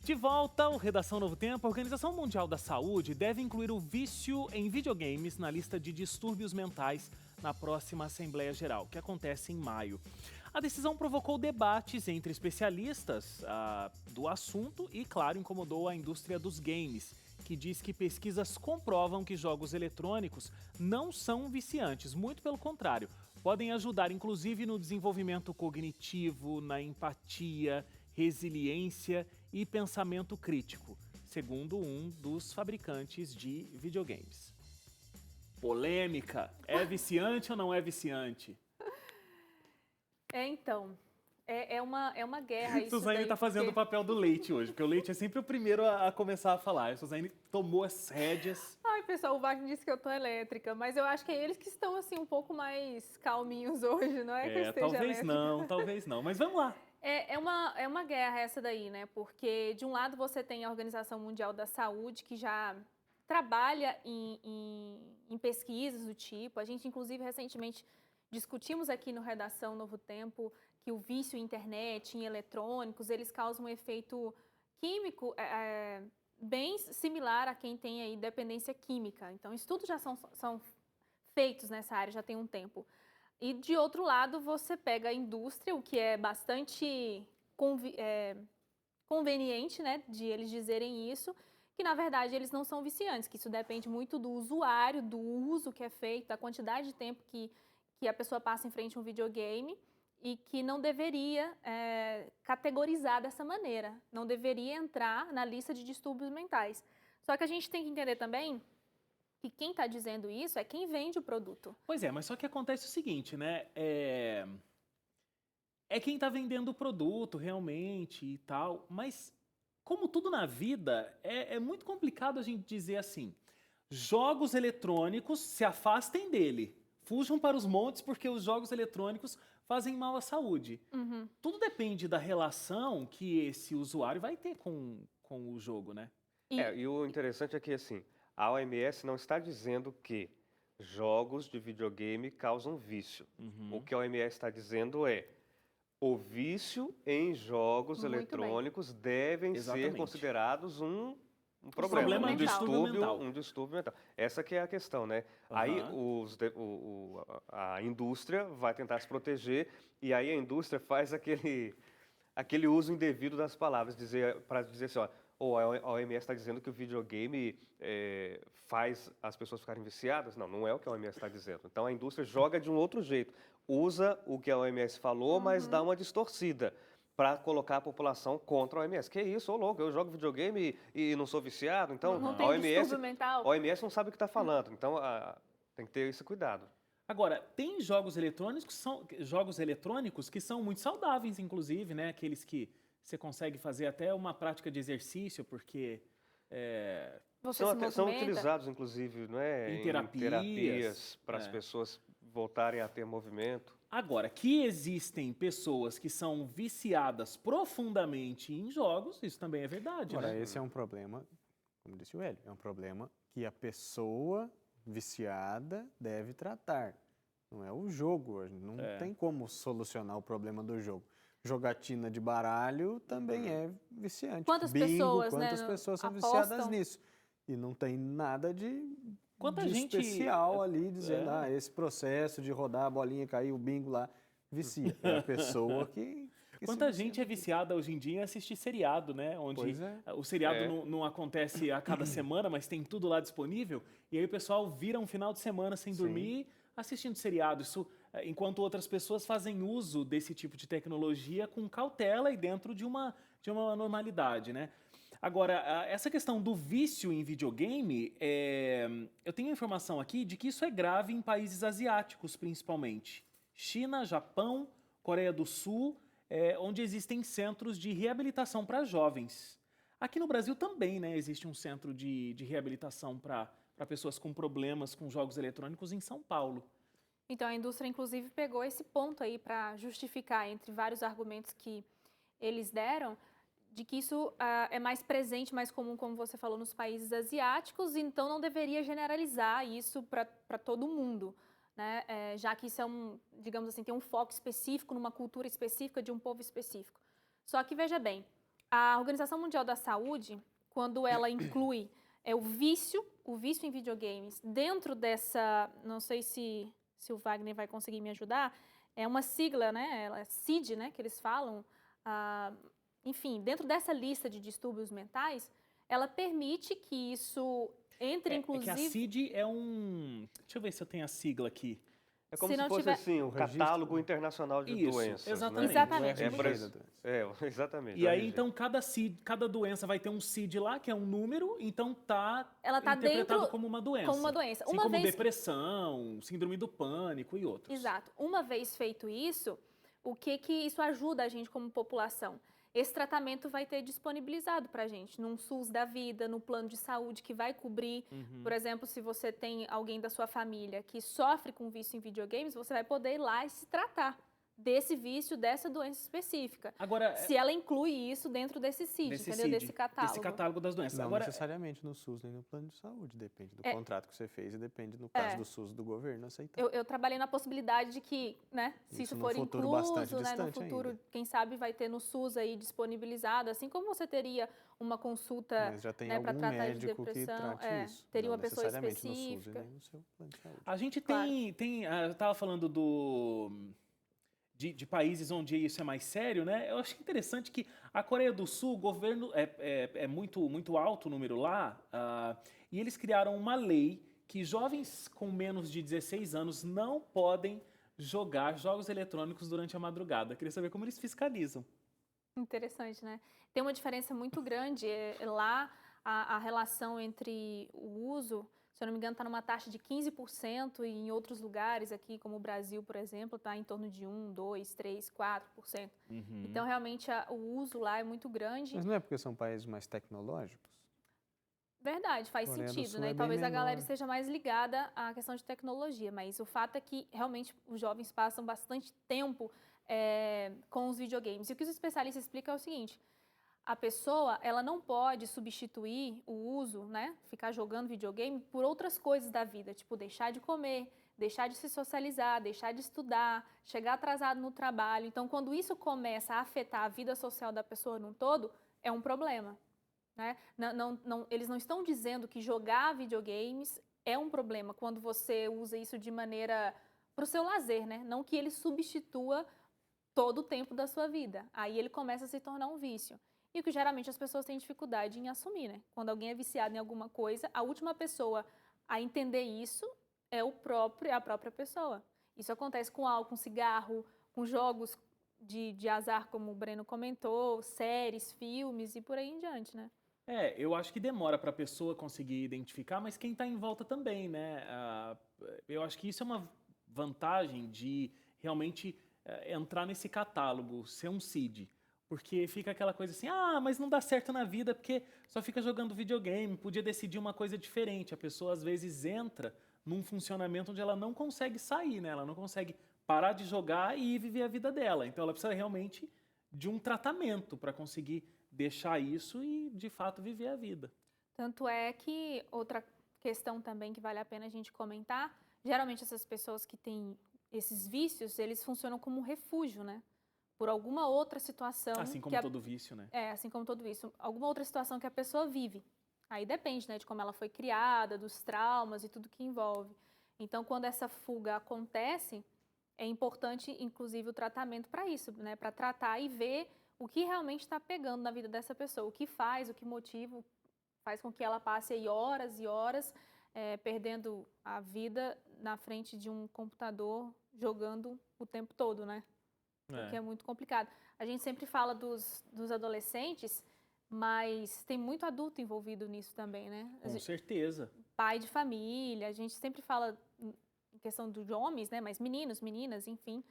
De volta ao Redação Novo Tempo, a Organização Mundial da Saúde deve incluir o vício em videogames na lista de distúrbios mentais na próxima Assembleia Geral, que acontece em maio. A decisão provocou debates entre especialistas do assunto e, claro, incomodou a indústria dos games, que diz que pesquisas comprovam que jogos eletrônicos não são viciantes, muito pelo contrário, podem ajudar inclusive no desenvolvimento cognitivo, na empatia, resiliência e pensamento crítico, segundo um dos fabricantes de videogames. Polêmica. É viciante ou não é viciante? É uma guerra isso Suzane daí, está fazendo o porque... papel do Leite hoje, porque o Leite é sempre o primeiro a começar a falar. A Suzane tomou as rédeas. Ai, pessoal, o Wagner disse que eu tô elétrica, mas eu acho que é eles que estão, assim, um pouco mais calminhos hoje, não é que eu esteja elétrica. Talvez não, mas vamos lá. É uma guerra essa daí, né? Porque, de um lado, você tem a Organização Mundial da Saúde, que já trabalha em pesquisas do tipo. A gente, inclusive, recentemente discutimos aqui no Redação Novo Tempo que o vício em internet, em eletrônicos, eles causam um efeito químico bem similar a quem tem aí dependência química. Então, estudos já são feitos nessa área, já tem um tempo. E, de outro lado, você pega a indústria, o que é bastante conveniente, né, de eles dizerem isso, que, na verdade, eles não são viciantes, que isso depende muito do usuário, do uso que é feito, da quantidade de tempo que a pessoa passa em frente a um videogame e que não deveria categorizar dessa maneira, não deveria entrar na lista de distúrbios mentais. Só que a gente tem que entender também que quem está dizendo isso é quem vende o produto. Pois é, mas só que acontece o seguinte, né? É quem está vendendo o produto realmente e tal, mas como tudo na vida, é muito complicado a gente dizer assim, jogos eletrônicos se afastem dele, fujam para os montes porque os jogos eletrônicos fazem mal à saúde. Uhum. Tudo depende da relação que esse usuário vai ter com o jogo, né? E o interessante é que, assim, a OMS não está dizendo que jogos de videogame causam vício. O que a OMS está dizendo é o vício em jogos Muito eletrônicos devem Exatamente. ser considerados um problema um mental. distúrbio mental. Essa que é a questão, né? Aí a indústria vai tentar se proteger e aí a indústria faz aquele uso indevido das palavras, para dizer assim, ó, a OMS está dizendo que o videogame faz as pessoas ficarem viciadas. Não, não é o que a OMS está dizendo. Então a indústria joga de um outro jeito. Usa o que a OMS falou, mas dá uma distorcida para colocar a população contra a OMS. Que isso, ô louco, eu jogo videogame e não sou viciado. Então Não a tem distúrbio mental. a OMS não sabe o que está falando. Então tem que ter esse cuidado. Agora, tem jogos eletrônicos que são muito saudáveis, inclusive, né? Aqueles que você consegue fazer até uma prática de exercício, porque Você se movimenta. São utilizados, inclusive, não é, Em terapias, para as pessoas voltarem a ter movimento. Agora, que existem pessoas que são viciadas profundamente em jogos, isso também é verdade, Agora, né? esse é um problema, como disse o Hélio, é um problema que a pessoa viciada deve tratar. Não é o jogo, não tem como solucionar o problema do jogo. Jogatina de baralho também é viciante. Quantas Bingo, pessoas, quantas né, pessoas são apostam? viciadas nisso? E não tem nada de Quanta gente especial ali dizendo, esse processo de rodar a bolinha, cair o bingo lá, vicia. É a pessoa que Quanta gente é viciada hoje em dia em assistir seriado, né? Onde o seriado não acontece a cada semana, mas tem tudo lá disponível. E aí o pessoal vira um final de semana sem dormir assistindo seriado. Isso, enquanto outras pessoas fazem uso desse tipo de tecnologia com cautela e dentro de uma normalidade, né? Agora, essa questão do vício em videogame, eu tenho informação aqui de que isso é grave em países asiáticos, principalmente. China, Japão, Coreia do Sul, onde existem centros de reabilitação para jovens. Aqui no Brasil também, né, existe um centro de reabilitação para pessoas com problemas com jogos eletrônicos em São Paulo. Então, a indústria, inclusive, pegou esse ponto aí para justificar, entre vários argumentos que eles deram, de que isso é mais presente, mais comum, como você falou, nos países asiáticos, então não deveria generalizar isso para todo mundo, né? Já que isso é digamos assim, tem um foco específico, numa cultura específica de um povo específico. Só que, veja bem, A Organização Mundial da Saúde, quando ela inclui o vício em videogames dentro dessa, não sei se o Wagner vai conseguir me ajudar, é uma sigla, né? Ela é CID, né? Que eles falam. Enfim, dentro dessa lista de distúrbios mentais, ela permite que isso entre, inclusive... É que a CID é um... Deixa eu ver se eu tenho a sigla aqui. É como se fosse assim, um catálogo internacional de doenças. Exatamente. Né? Exatamente. Exatamente. E aí, então, cada doença vai ter um CID lá, que é um número, então ela tá interpretado dentro como uma doença. Como uma doença. Assim como depressão, síndrome do pânico e outros. Exato. Uma vez feito isso, o que isso ajuda a gente como população? Esse tratamento vai ter disponibilizado para a gente num SUS da vida, no plano de saúde que vai cobrir. Por exemplo, se você tem alguém da sua família que sofre com vício em videogames, você vai poder ir lá e se tratar desse vício, dessa doença específica. Agora, se ela inclui isso dentro desse CID, entendeu? Desse catálogo. Desse catálogo das doenças. Não Agora, necessariamente no SUS nem no plano de saúde, depende do contrato que você fez e depende, no caso do SUS, do governo aceitar. Eu trabalhei na possibilidade de que, né, se isso for incluso, né, no futuro, ainda. Quem sabe vai ter no SUS aí disponibilizado, assim como você teria uma consulta, mas já tem né, para algum tratar de médico depressão, que trate isso. teria não uma pessoa necessariamente específica. No SUS e nem no seu plano de saúde. A gente eu estava falando de países onde isso é mais sério, né? Eu acho interessante que a Coreia do Sul, o governo é muito alto o número lá, e eles criaram uma lei que jovens com menos de 16 anos não podem jogar jogos eletrônicos durante a madrugada. Queria saber como eles fiscalizam. Interessante, né? Tem uma diferença muito grande. Lá, a relação entre o uso, se eu não me engano, está numa taxa de 15%, e em outros lugares aqui, como o Brasil, por exemplo, está em torno de 1, 2, 3, 4%. Então, realmente, o uso lá é muito grande. Mas não é porque são países mais tecnológicos? Verdade, faz sentido, né? E talvez a galera esteja mais ligada à questão de tecnologia, mas o fato é que, realmente, os jovens passam bastante tempo com os videogames. E o que os especialistas explicam é o seguinte: a pessoa, ela não pode substituir o uso, né, ficar jogando videogame por outras coisas da vida, tipo deixar de comer, deixar de se socializar, deixar de estudar, chegar atrasado no trabalho. Então, quando isso começa a afetar a vida social da pessoa num todo, é um problema, né? Eles não estão dizendo que jogar videogames é um problema quando você usa isso de maneira para o seu lazer, né? Não que ele substitua todo o tempo da sua vida. Aí ele começa a se tornar um vício. E o que geralmente as pessoas têm dificuldade em assumir, né? Quando alguém é viciado em alguma coisa, a última pessoa a entender isso é a própria pessoa. Isso acontece com álcool, com cigarro, com jogos de azar, como o Breno comentou, séries, filmes e por aí em diante, né? Eu acho que demora para a pessoa conseguir identificar, mas quem está em volta também, né? Eu acho que isso é uma vantagem de realmente entrar nesse catálogo, ser um CID. Porque fica aquela coisa assim, mas não dá certo na vida porque só fica jogando videogame, podia decidir uma coisa diferente. A pessoa às vezes entra num funcionamento onde ela não consegue sair, né? Ela não consegue parar de jogar e viver a vida dela. Então ela precisa realmente de um tratamento para conseguir deixar isso e, de fato, viver a vida. Tanto é que outra questão também que vale a pena a gente comentar, geralmente essas pessoas que têm esses vícios, eles funcionam como um refúgio, né? Por alguma outra situação... Assim como todo vício, né? Assim como todo vício. Alguma outra situação que a pessoa vive. Aí depende, né, de como ela foi criada, dos traumas e tudo que envolve. Então, quando essa fuga acontece, é importante, inclusive, o tratamento para isso, né? Para tratar e ver o que realmente está pegando na vida dessa pessoa, o que faz, o que motiva, faz com que ela passe aí horas e horas perdendo a vida na frente de um computador, jogando o tempo todo, né? Porque é muito complicado. A gente sempre fala dos adolescentes, mas tem muito adulto envolvido nisso também, né? Com certeza. Pai de família, a gente sempre fala em questão dos homens, né? Mas meninos, meninas, enfim,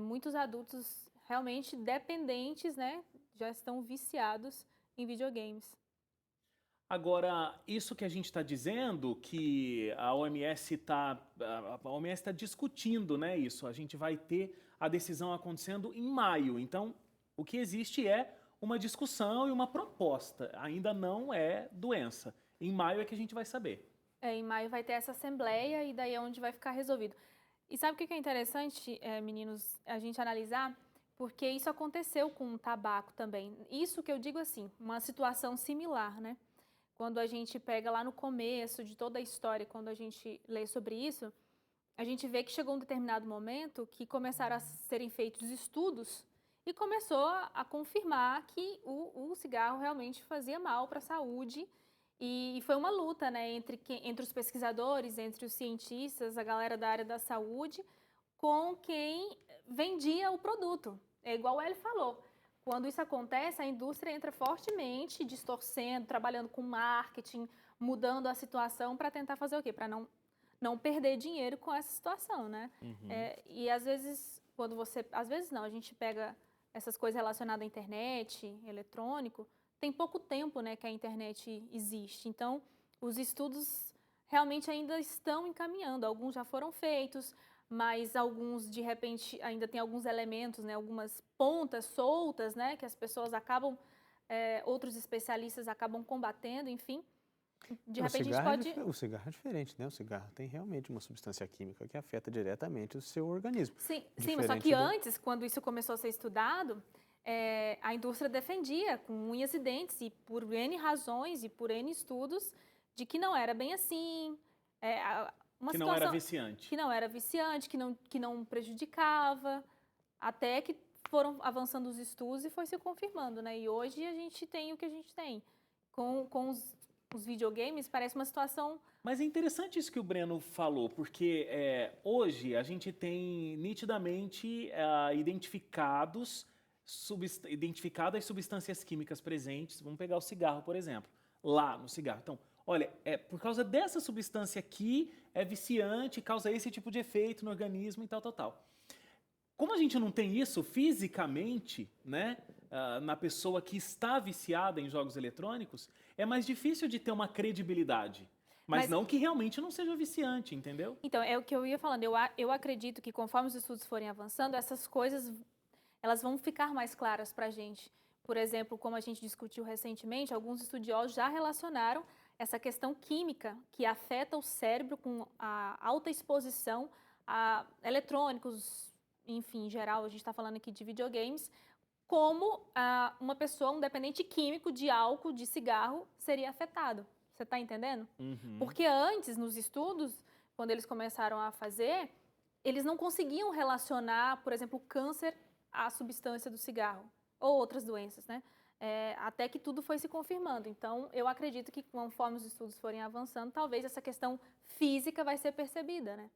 muitos adultos realmente dependentes, né? Já estão viciados em videogames. Agora, isso que a gente está dizendo, que a OMS está discutindo, né, isso. A gente vai ter a decisão acontecendo em maio. Então, o que existe é uma discussão e uma proposta. Ainda não é doença. Em maio é que a gente vai saber. Em maio vai ter essa assembleia e daí é onde vai ficar resolvido. E sabe o que é interessante, meninos, a gente analisar? Porque isso aconteceu com o tabaco também. Isso que eu digo assim, uma situação similar, né? Quando a gente pega lá no começo de toda a história, quando a gente lê sobre isso, a gente vê que chegou um determinado momento que começaram a serem feitos estudos e começou a confirmar que o cigarro realmente fazia mal para a saúde. E foi uma luta, né, entre os pesquisadores, entre os cientistas, a galera da área da saúde, com quem vendia o produto. É igual ele falou. Quando isso acontece, a indústria entra fortemente, distorcendo, trabalhando com marketing, mudando a situação para tentar fazer o quê? Para não perder dinheiro com essa situação, né? Uhum. E às vezes, às vezes não, a gente pega essas coisas relacionadas à internet, eletrônico, tem pouco tempo, né, que a internet existe. Então, os estudos realmente ainda estão encaminhando. Alguns já foram feitos, mas alguns, de repente, ainda tem alguns elementos, né, algumas pontas soltas, né, que as pessoas acabam, outros especialistas acabam combatendo, enfim. De repente, a gente pode... O cigarro é diferente, né? O cigarro tem realmente uma substância química que afeta diretamente o seu organismo. Sim, mas só que antes, quando isso começou a ser estudado, a indústria defendia com unhas e dentes, e por N razões e por N estudos, de que não era bem assim. Que não era viciante. Que não era viciante, que não prejudicava, até que foram avançando os estudos e foi se confirmando, né? E hoje a gente tem o que a gente tem. Com os videogames, parece uma situação... Mas é interessante isso que o Breno falou, porque hoje a gente tem nitidamente identificadas substâncias químicas presentes. Vamos pegar o cigarro, por exemplo, lá no cigarro. Então, olha, por causa dessa substância aqui, é viciante, causa esse tipo de efeito no organismo e tal, tal, tal. Como a gente não tem isso fisicamente, né, na pessoa que está viciada em jogos eletrônicos, é mais difícil de ter uma credibilidade. Mas não que realmente não seja viciante, entendeu? Então, é o que eu ia falando. Eu acredito que conforme os estudos forem avançando, essas coisas elas vão ficar mais claras para a gente. Por exemplo, como a gente discutiu recentemente, alguns estudiosos já relacionaram essa questão química que afeta o cérebro com a alta exposição a eletrônicos, enfim, em geral, a gente está falando aqui de videogames, como uma pessoa, um dependente químico de álcool, de cigarro, seria afetado. Você está entendendo? Uhum. Porque antes, nos estudos, quando eles começaram a fazer, eles não conseguiam relacionar, por exemplo, o câncer à substância do cigarro, ou outras doenças, né? Até que tudo foi se confirmando. Então, eu acredito que conforme os estudos forem avançando, talvez essa questão física vai ser percebida, né?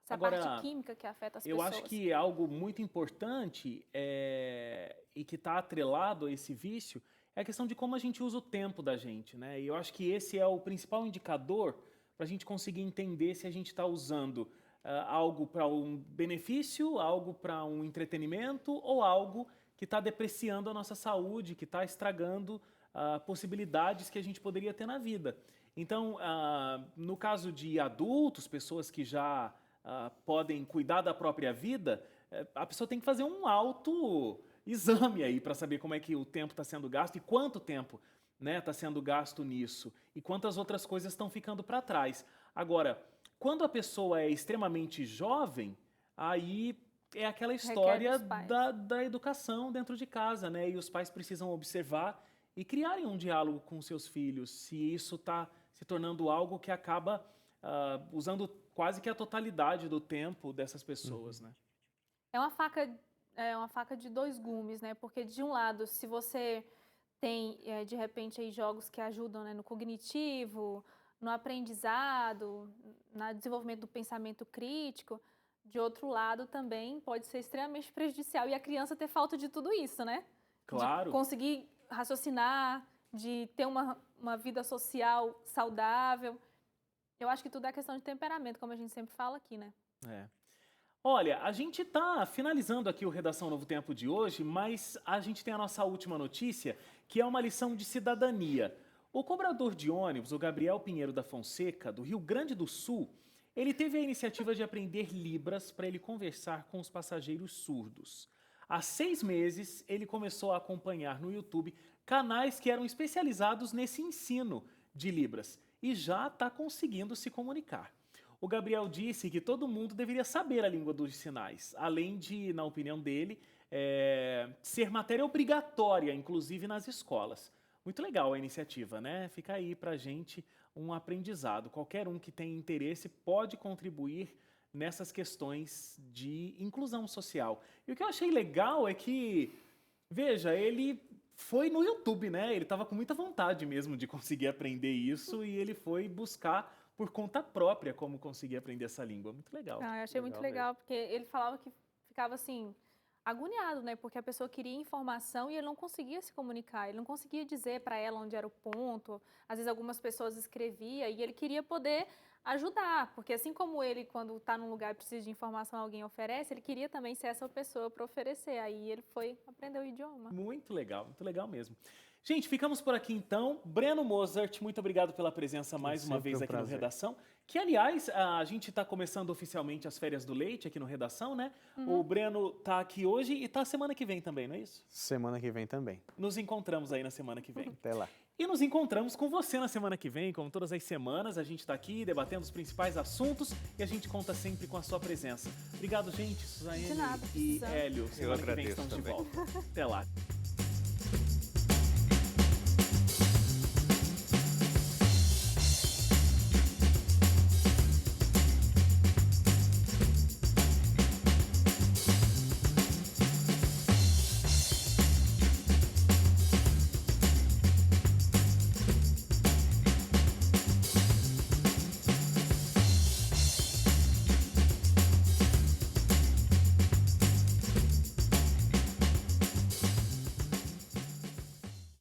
Essa parte química que afeta as pessoas. Eu acho que algo muito importante e que está atrelado a esse vício é a questão de como a gente usa o tempo da gente, né? E eu acho que esse é o principal indicador para a gente conseguir entender se a gente está usando algo para um benefício, algo para um entretenimento ou algo que está depreciando a nossa saúde, que está estragando possibilidades que a gente poderia ter na vida. Então, no caso de adultos, pessoas que já podem cuidar da própria vida, a pessoa tem que fazer um autoexame aí para saber como é que o tempo está sendo gasto e quanto tempo está sendo gasto nisso e quantas outras coisas estão ficando para trás. Agora, quando a pessoa é extremamente jovem, aí é aquela história da educação dentro de casa, né? E os pais precisam observar e criarem um diálogo com seus filhos, se isso está se tornando algo que acaba usando quase que a totalidade do tempo dessas pessoas, né? É uma faca de dois gumes, né? Porque de um lado, se você tem de repente aí jogos que ajudam, né, no cognitivo, no aprendizado, no desenvolvimento do pensamento crítico, de outro lado também pode ser extremamente prejudicial e a criança ter falta de tudo isso, né? Claro. De conseguir raciocinar, de ter uma vida social saudável. Eu acho que tudo é questão de temperamento, como a gente sempre fala aqui, né? Olha, a gente está finalizando aqui o Redação Novo Tempo de hoje, mas a gente tem a nossa última notícia, que é uma lição de cidadania. O cobrador de ônibus, o Gabriel Pinheiro da Fonseca, do Rio Grande do Sul, ele teve a iniciativa de aprender Libras para ele conversar com os passageiros surdos. Há 6 meses, ele começou a acompanhar no YouTube canais que eram especializados nesse ensino de Libras e já está conseguindo se comunicar. O Gabriel disse que todo mundo deveria saber a língua dos sinais, além de, na opinião dele, ser matéria obrigatória, inclusive nas escolas. Muito legal a iniciativa, né? Fica aí pra gente um aprendizado. Qualquer um que tenha interesse pode contribuir nessas questões de inclusão social. E o que eu achei legal é que, veja, ele foi no YouTube, né? Ele estava com muita vontade mesmo de conseguir aprender isso e ele foi buscar por conta própria como conseguir aprender essa língua. Muito legal. Eu achei muito legal, porque ele falava que ficava assim, agoniado, né? Porque a pessoa queria informação e ele não conseguia se comunicar, ele não conseguia dizer para ela onde era o ponto. Às vezes algumas pessoas escreviam e ele queria poder ajudar, porque assim como ele, quando está num lugar e precisa de informação, alguém oferece, ele queria também ser essa pessoa para oferecer. Aí ele foi aprender o idioma. Muito legal mesmo. Gente, ficamos por aqui então. Breno Mozart, muito obrigado pela presença mais uma vez aqui no Redação. Que, aliás, a gente está começando oficialmente as férias do leite aqui no Redação, né? O Breno está aqui hoje e está semana que vem também, não é isso? Semana que vem também. Nos encontramos aí na semana que vem. Até lá. E nos encontramos com você na semana que vem, como todas as semanas. A gente está aqui debatendo os principais assuntos e a gente conta sempre com a sua presença. Obrigado, gente. Suzane De nada, e Hélio. Semana que vem estamos de volta. Até lá.